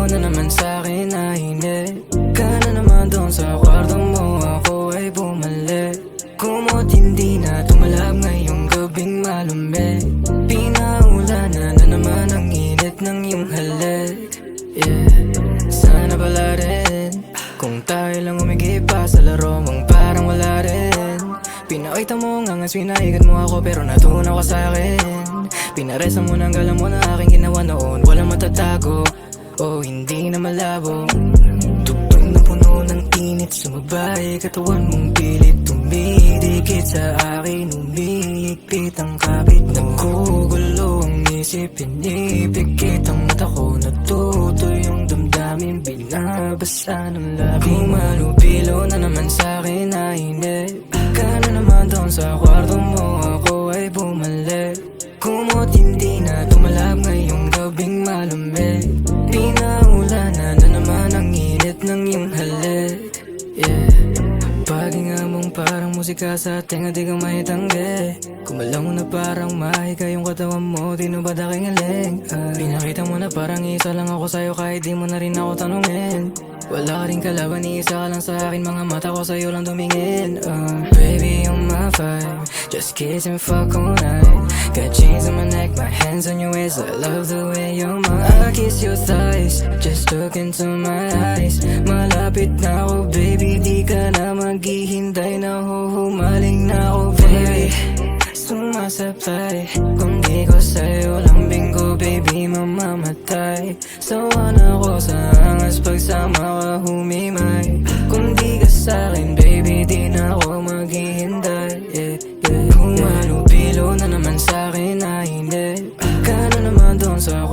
Humalo na naman sa'kin na hindi ka na naman doon sa kwarto mo, ako ay bumalik. Kumot hindi na tumalab ngayong gabing malamig. Pinaulanan na naman ang init ng iyong halik. Yeah, sana pala rin kung tayo lang umigip pa sa laro mong parang wala rin. Pinakita mo nga nga sinaigat mo ako pero natunaw ka sa'kin. Pinaresa mo ng galang mo na aking ginawa noon, walang matatago o hindi na malabo. Tugtog na puno ng init, sumabay katawan mong pilit. Tumidikit sa akin, umiikpit ang kapit. Nagkugulo ang isip, pinipikit ang mata ko. Natutoy yung damdamin, binabasa ng labi. Kumalupilo na naman sa'kin na hindi ka na naman doon sa kwarto mo, ako ay bumalik. Kumot hindi na tumalab ngayong gabing malamig. Pinaulanan na naman ang init ng iyong halik. Yeah, paghinga mong parang musika sa tenga, di ka maitanggi. Kumalaw na parang mahika yung katawan mo, tinubad aking hiling. Pinakita mo na parang isa lang ako sa'yo kahit di mo na rin ako tanungin. Wala ka rin kalaban, iisa ka lang sa akin, mga mata ko sa'yo lang tumingin. Baby, you're my vibe, just kiss and fuck all night. Got chains on my neck, my hands on your waist, I love the way you're mine. I kiss your thighs, just look into my eyes. Malapit na ako baby, di ka na maghihintay. Nahuhumaling na ako baby, sumasablay. Kung di ko sa'yo lambing ko baby, mamamatay. Sawa na ako sa angas pagsama ka humimay. Kung di ka sa'kin baby, di na ako maghihintay. Yeah, yeah. Kumalupilo na naman sa'kin na hindi ka na naman doon sa